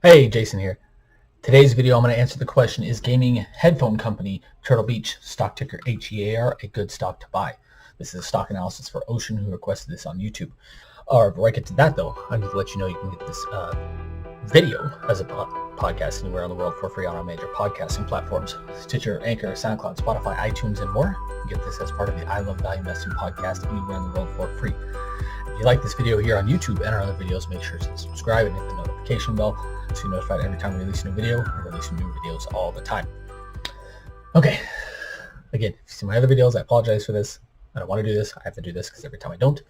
Hey, Jason here. Today's video I'm going to answer the question, is gaming headphone company Turtle Beach, stock ticker HEAR, a good stock to buy? This is a stock analysis for Ocean, who requested this on YouTube. Before I get to that though, I need to let you know you can get this video as a podcast anywhere in the world for free on our major podcasting platforms: Stitcher, Anchor, SoundCloud, Spotify, iTunes, and more. You can get this as part of the I Love Value Investing podcast anywhere in the world for free. If you like this video here on YouTube and our other videos, make sure to subscribe and hit the notification bell so you're notified every time we release a new video. We're releasing new videos all the time. Okay, again, if you see my other videos, I apologize for this. I don't want to do this. I have to do this because every time I don't,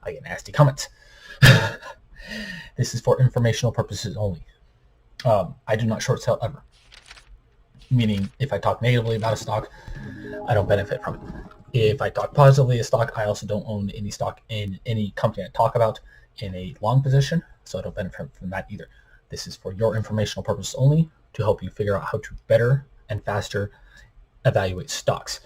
I get nasty comments. This is for informational purposes only. I do not short sell ever. Meaning, if I talk negatively about a stock, I don't benefit from it. If I talk positively a stock, I also don't own any stock in any company I talk about in a long position, so I don't benefit from that either. This is for your informational purpose only, to help you figure out how to better and faster evaluate stocks.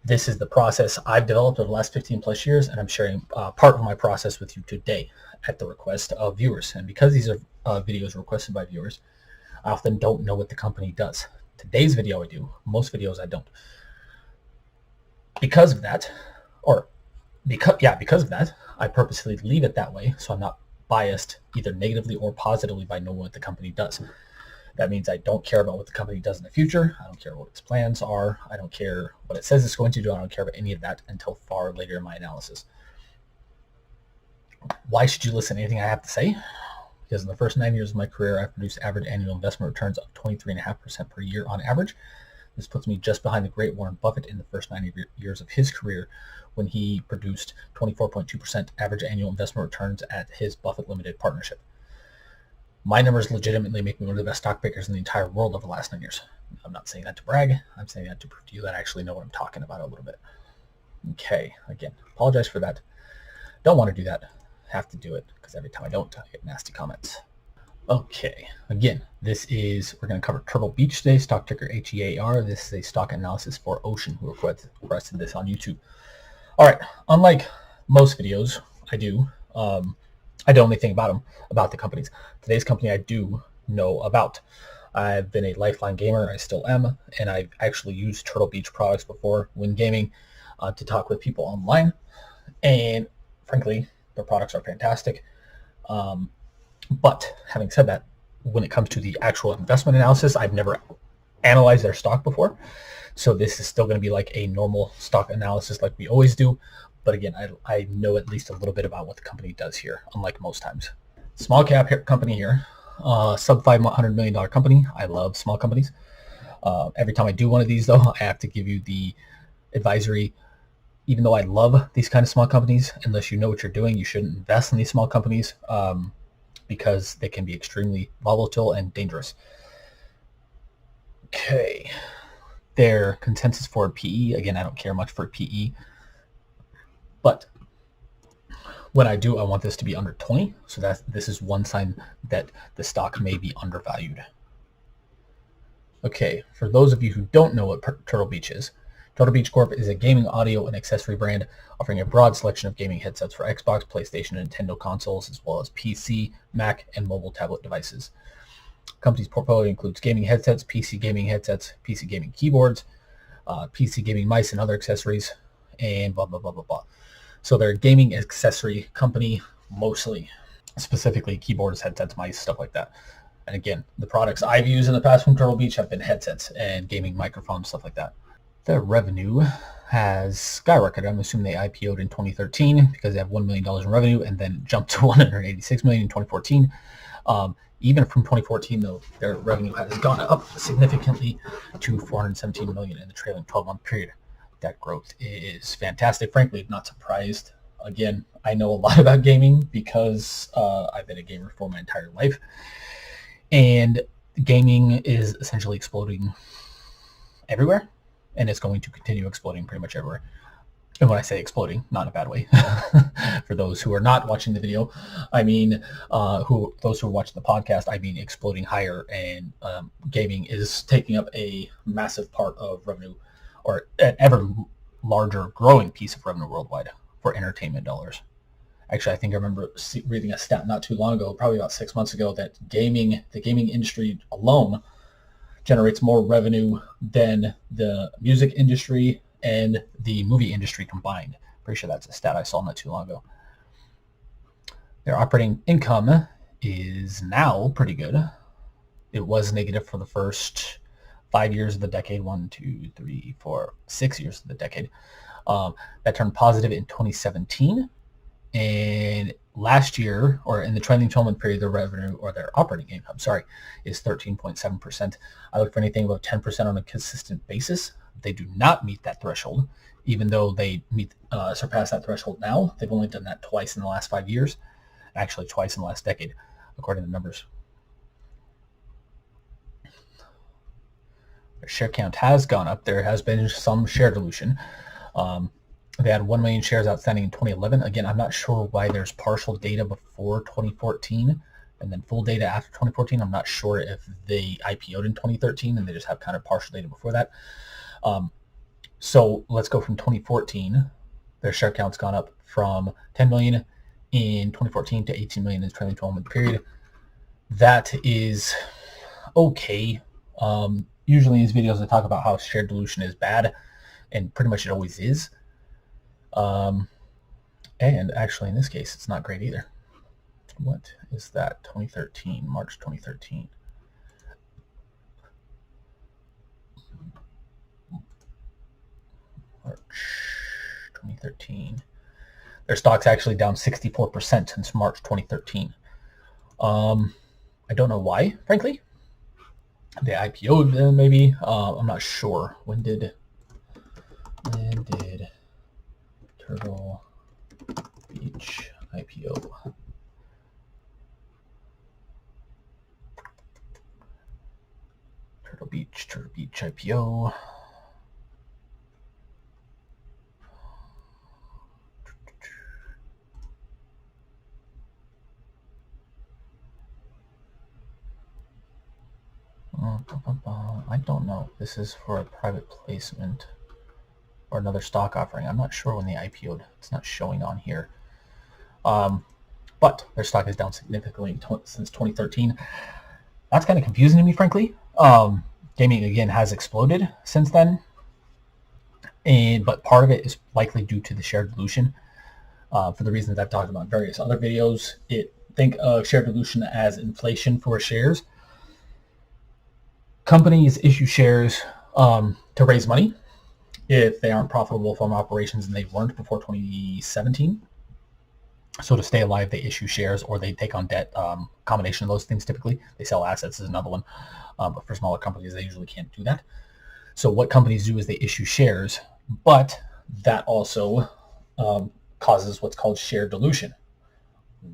This is the process I've developed over the last 15 plus years, and I'm sharing part of my process with you today at the request of viewers. And because these are videos requested by viewers, I often don't know what the company does. Today's video I do. Most videos I don't. Because of that, I purposely leave it that way, so I'm not biased either negatively or positively by knowing what the company does. That means I don't care about what the company does in the future. I don't care what its plans are. I don't care what it says it's going to do. I don't care about any of that until far later in my analysis. Why should you listen to anything I have to say? Because in the first 9 years of my career, I've produced average annual investment returns of 23.5% per year on average. This puts me just behind the great Warren Buffett in the first 9 years of his career, when he produced 24.2% average annual investment returns at his Buffett Limited Partnership. My numbers legitimately make me one of the best stock pickers in the entire world over the last 9 years. I'm not saying that to brag. I'm saying that to prove to you that I actually know what I'm talking about a little bit. Okay, again, apologize for that. Don't want to do that. Have to do it, because every time I don't, I get nasty comments. Okay, again, we're going to cover Turtle Beach today, stock ticker HEAR. This is a stock analysis for Ocean, who requested this on YouTube. All right, unlike most videos I do, I don't know anything about the companies. Today's company I do know about. I've been a lifelong gamer, I still am, and I've actually used Turtle Beach products before when gaming to talk with people online, and frankly, their products are fantastic. But having said that, when it comes to the actual investment analysis, I've never analyzed their stock before. So this is still going to be like a normal stock analysis like we always do. But again, I know at least a little bit about what the company does here, unlike most times. Small cap company here, sub $500 million company. I love small companies. Every time I do one of these, though, I have to give you the advisory. Even though I love these kind of small companies, unless you know what you're doing, you shouldn't invest in these small companies because they can be extremely volatile and dangerous. Okay. Their consensus for PE, again, I don't care much for PE, but when I do, I want this to be under 20. So this is one sign that the stock may be undervalued. Okay, for those of you who don't know what Turtle Beach is, Turtle Beach Corp is a gaming audio and accessory brand offering a broad selection of gaming headsets for Xbox, PlayStation, and Nintendo consoles, as well as PC, Mac, and mobile tablet devices. The company's portfolio includes gaming headsets, PC gaming keyboards, PC gaming mice, and other accessories, and blah, blah, blah, blah, blah. So they're a gaming accessory company, mostly, specifically keyboards, headsets, mice, stuff like that. And again, the products I've used in the past from Turtle Beach have been headsets and gaming microphones, stuff like that. Their revenue has skyrocketed. I'm assuming they IPO'd in 2013 because they have $1 million in revenue and then jumped to $186 million in 2014. Even from 2014, though, their revenue has gone up significantly to $417 million in the trailing 12-month period. That growth is fantastic. Frankly, not surprised. Again, I know a lot about gaming because I've been a gamer for my entire life. And gaming is essentially exploding everywhere, and it's going to continue exploding pretty much everywhere. And when I say exploding, not in a bad way. For those who are not watching the video, I mean, those who are watching the podcast, I mean exploding higher, and gaming is taking up a massive part of revenue, or an ever larger growing piece of revenue worldwide for entertainment dollars. Actually, I think I remember reading a stat not too long ago, probably about 6 months ago, that the gaming industry alone generates more revenue than the music industry and the movie industry combined. Pretty sure that's a stat I saw not too long ago. Their operating income is now pretty good. It was negative for the first 5 years of the decade, 1, 2, 3, 4, 6 years of the decade. That turned positive in 2017. And last year, or in the trailing 12-month period, their revenue, or their operating income, is 13.7%. I look for anything about 10% on a consistent basis. They do not meet that threshold, even though they surpass that threshold now. They've only done that twice in the last 5 years, actually twice in the last decade, according to the numbers. Their share count has gone up. There has been some share dilution. They had 1 million shares outstanding in 2011. Again, I'm not sure why there's partial data before 2014 and then full data after 2014. I'm not sure if they IPO'd in 2013 and they just have kind of partial data before that. So let's go from 2014. Their share count's gone up from 10 million in 2014 to 18 million in the trailing 12-month period. That is okay. Usually in these videos I talk about how share dilution is bad, and pretty much it always is. And actually in this case it's not great either. What is that? 2013, March 2013. March 2013. Their stock's actually down 64% since March 2013. I don't know why, frankly. They IPO'd maybe. I'm not sure. When did Turtle Beach IPO? Turtle Beach IPO. I don't know. This is for a private placement or another stock offering. I'm not sure when they IPO'd. It's not showing on here. But their stock is down significantly since 2013. That's kind of confusing to me, frankly. Gaming, again, has exploded since then. But part of it is likely due to the share dilution. For the reasons I've talked about in various other videos. Think of share dilution as inflation for shares. Companies issue shares to raise money if they aren't profitable from operations, and they weren't before 2017. So to stay alive, they issue shares or they take on debt. Combination of those things typically. They sell assets is another one. But for smaller companies, they usually can't do that. So what companies do is they issue shares, but that also causes what's called share dilution.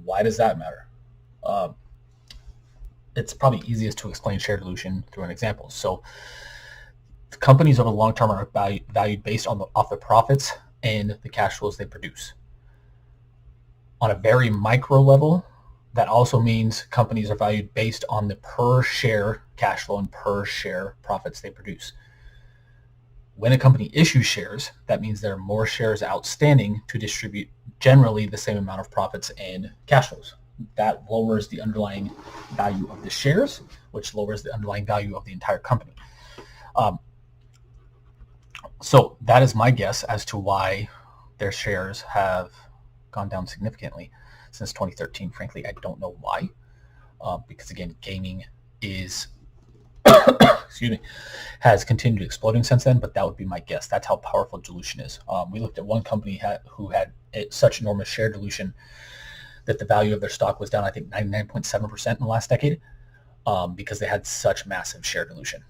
Why does that matter? It's probably easiest to explain share dilution through an example. So companies over the long term are valued based off the profits and the cash flows they produce. On a very micro level, that also means companies are valued based on the per share cash flow and per share profits they produce. When a company issues shares, that means there are more shares outstanding to distribute generally the same amount of profits and cash flows. That lowers the underlying value of the shares, which lowers the underlying value of the entire company. So that is my guess as to why their shares have gone down significantly since 2013. Frankly, I don't know why, because again, gaming is has continued exploding since then, but that would be my guess. That's how powerful dilution is. We looked at one company who had such enormous share dilution that the value of their stock was down, I think, 99.7% in the last decade, because they had such massive share dilution.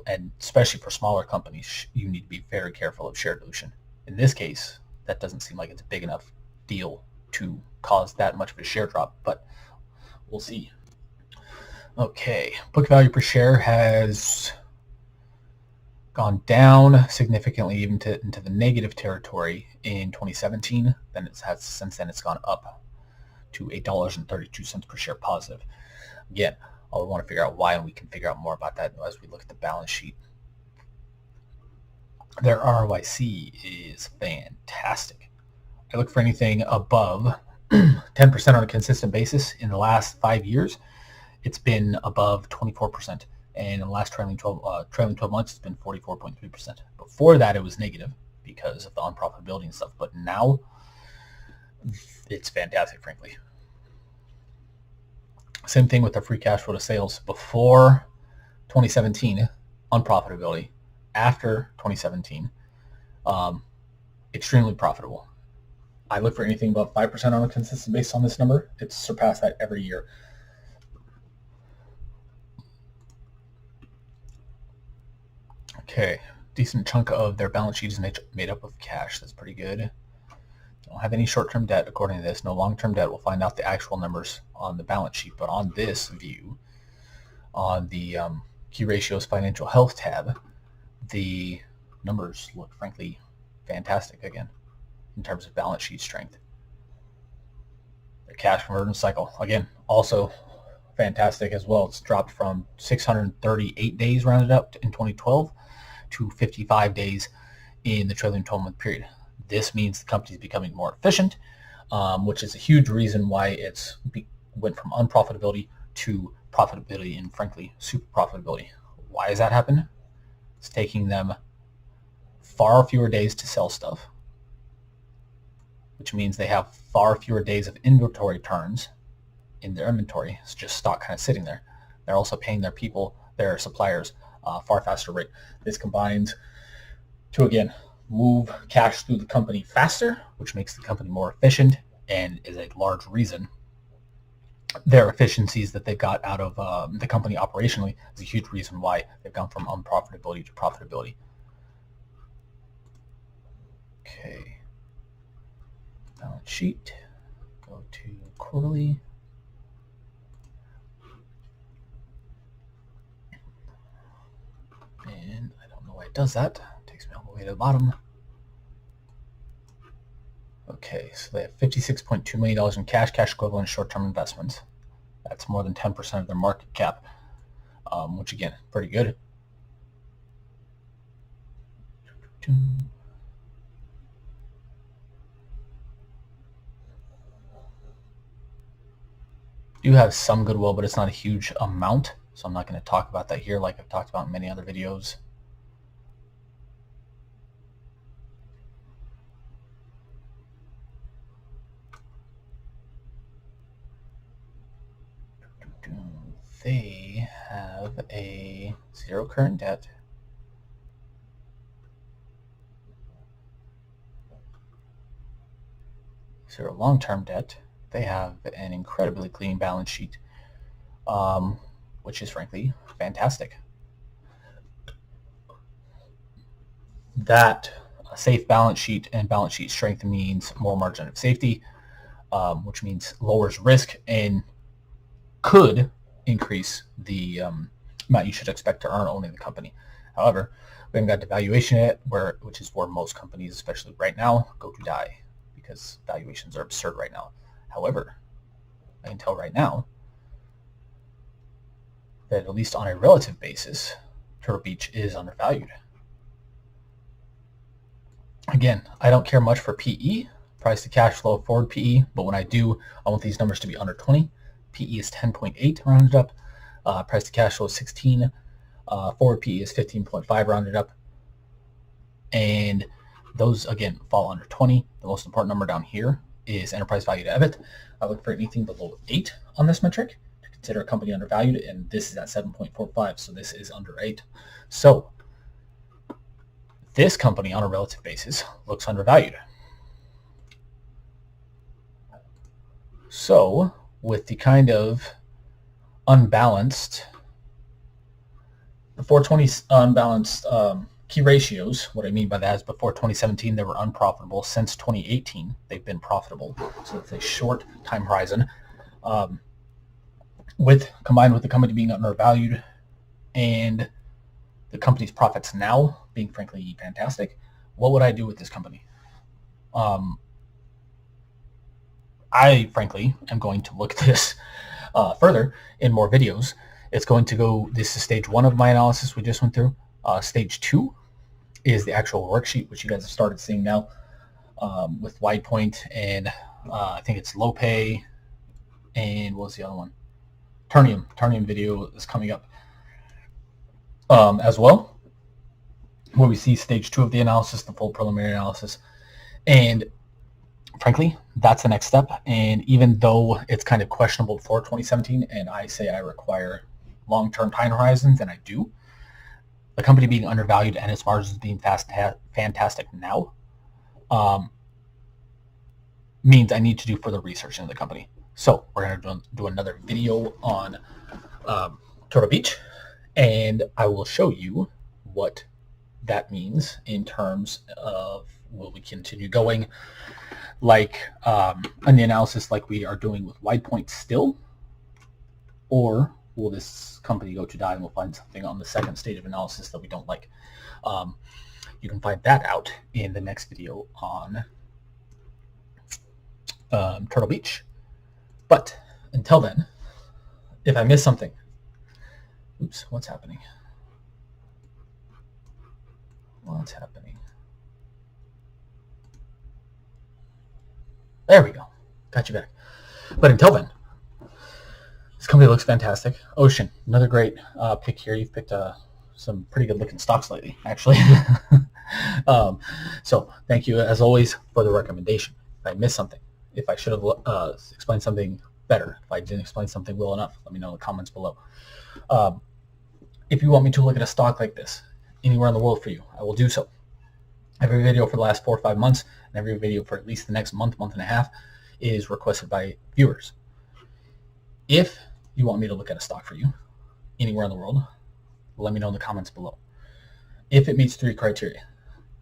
And especially for smaller companies, you need to be very careful of share dilution. In this case, that doesn't seem like it's a big enough deal to cause that much of a share drop, but we'll see. Okay, book value per share has gone down significantly, even into the negative territory in 2017. Since then it's gone up to $8.32 per share positive. Again, we want to figure out why, and we can figure out more about that as we look at the balance sheet. Their ROIC is fantastic. I look for anything above 10% on a consistent basis. In the last 5 years, it's been above 24%. And in the last trailing 12 months, it's been 44.3%. Before that, it was negative because of the unprofitability and stuff. But now, it's fantastic, frankly. Same thing with the free cash flow to sales. Before 2017, unprofitability. After 2017, extremely profitable. I look for anything above 5% on a consistent basis on this number. It's surpassed that every year. Okay, decent chunk of their balance sheet is made up of cash. That's pretty good. Don't have any short-term debt according to this. No long-term debt. We'll find out the actual numbers on the balance sheet. But on this view, on the key ratios financial health tab, the numbers look frankly fantastic again in terms of balance sheet strength. The cash conversion cycle, again, also fantastic as well. It's dropped from 638 days rounded up in 2012 to 55 days in the trailing 12-month period. This means the company is becoming more efficient, which is a huge reason why it's went from unprofitability to profitability and frankly super profitability. Why has that happened? It's taking them far fewer days to sell stuff, which means they have far fewer days of inventory turns in their inventory. It's just stock kind of sitting there. They're also paying their people, their suppliers, far faster rate. This combines to, again, move cash through the company faster, which makes the company more efficient and is a large reason. Their efficiencies that they've got out of the company operationally is a huge reason why they've gone from unprofitability to profitability. Okay. Balance sheet. Go to quarterly. And I don't know why it does that. It takes me all the way to the bottom. Okay, so they have $56.2 million in cash equivalent, short-term investments. That's more than 10% of their market cap, which again, pretty good. Do have some goodwill, but it's not a huge amount, so I'm not going to talk about that here like I've talked about in many other videos. They have a zero current debt. Zero long-term debt. They have an incredibly clean balance sheet, which is frankly fantastic. That safe balance sheet and balance sheet strength means more margin of safety, which means lowers risk and could increase the amount you should expect to earn owning the company. However, we haven't got to valuation yet, which is where most companies, especially right now, go to die because valuations are absurd right now. However, I can tell right now that at least on a relative basis, Turtle Beach is undervalued. Again, I don't care much for PE, price to cash flow forward PE, but when I do, I want these numbers to be under 20. PE is 10.8 rounded up. Price to cash flow is 16. Forward PE is 15.5 rounded up. And those, again, fall under 20. The most important number down here is enterprise value to EBIT. I look for anything below 8 on this metric to consider a company undervalued, and this is at 7.45, so this is under 8. So this company on a relative basis looks undervalued. So with the kind of unbalanced, the 420 unbalanced key ratios, what I mean by that is before 2017 they were unprofitable. Since 2018 they've been profitable. So it's a short time horizon. Combined with the company being undervalued and the company's profits now being frankly fantastic, what would I do with this company? I frankly am going to look at this further in more videos. It's going to go, this is stage 1 of my analysis we just went through. Stage 2 is the actual worksheet, which you guys have started seeing now with WidePoint and I think it's Lope, and what was the other one? Ternium video is coming up as well, where we see stage 2 of the analysis, the full preliminary analysis. And frankly, that's the next step. And even though it's kind of questionable for 2017, and I say I require long-term time horizons, and I do, the company being undervalued and its margins being fantastic now means I need to do further research into the company. So we're going to do another video on Turtle Beach, and I will show you what that means in terms of will we continue going like an analysis like we are doing with WidePoint still, or will this company go to die and we'll find something on the second stage of analysis that we don't like. You can find that out in the next video on Turtle Beach. But until then, if I miss something, oops, what's happening? What's happening? There we go. Got you back. But until then, this company looks fantastic. Ocean, another great pick here. You've picked some pretty good looking stocks lately, actually. So thank you, as always, for the recommendation. If I missed something, if I should have explained something better, if I didn't explain something well enough, let me know in the comments below. If you want me to look at a stock like this anywhere in the world for you, I will do so. Every video for the last 4 or 5 months, and every video for at least the next month and a half is requested by viewers. If you want me to look at a stock for you anywhere in the world, let me know in the comments below. If it meets 3 criteria,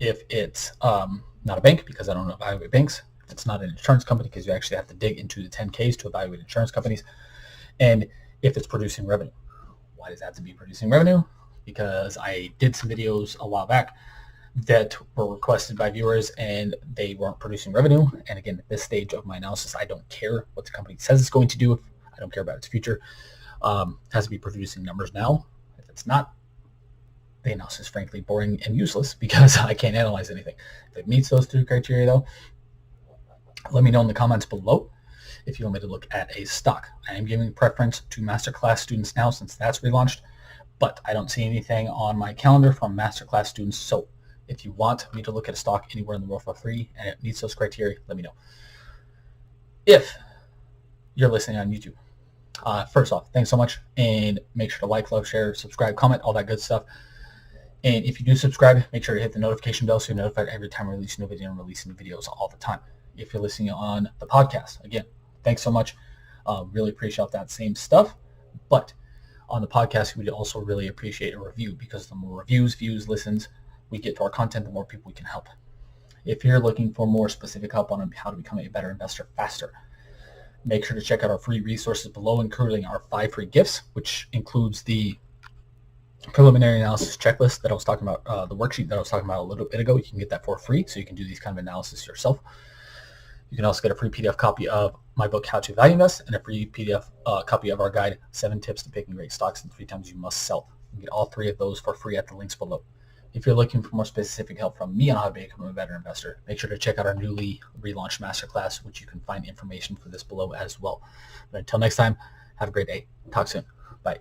if it's not a bank, because I don't evaluate banks, if it's not an insurance company, because you actually have to dig into the 10Ks to evaluate insurance companies, and if it's producing revenue. Why does it have to be producing revenue? Because I did some videos a while back that were requested by viewers and they weren't producing revenue. And again, at this stage of my analysis, I don't care what the company says it's going to do. I don't care about its future. It has to be producing numbers now. If it's not, the analysis is frankly boring and useless because I can't analyze anything. If it meets those 3 criteria though, let me know in the comments below if you want me to look at a stock. I am giving preference to Masterclass students now since that's relaunched, but I don't see anything on my calendar from Masterclass students. So if you want me to look at a stock anywhere in the world for free and it meets those criteria, let me know. If you're listening on YouTube, first off, thanks so much, and make sure to like, love, share, subscribe, comment, all that good stuff. And if you do subscribe, make sure to hit the notification bell so you're notified every time I release a new video and releasing videos all the time. If you're listening on the podcast, again, thanks so much. Really appreciate that same stuff. But on the podcast, we would also really appreciate a review, because the more reviews, views, listens we get to our content, the more people we can help. If you're looking for more specific help on how to become a better investor faster, make sure to check out our free resources below, including our 5 free gifts, which includes the preliminary analysis checklist that I was talking about, the worksheet that I was talking about a little bit ago. You can get that for free, so you can do these kind of analysis yourself. You can also get a free PDF copy of my book, How to Value Invest, and a free PDF copy of our guide, 7 Tips to Picking Great Stocks and 3 Times You Must Sell. You can get all 3 of those for free at the links below. If you're looking for more specific help from me on how to become a better investor, make sure to check out our newly relaunched masterclass, which you can find information for this below as well. But until next time, have a great day. Talk soon. Bye.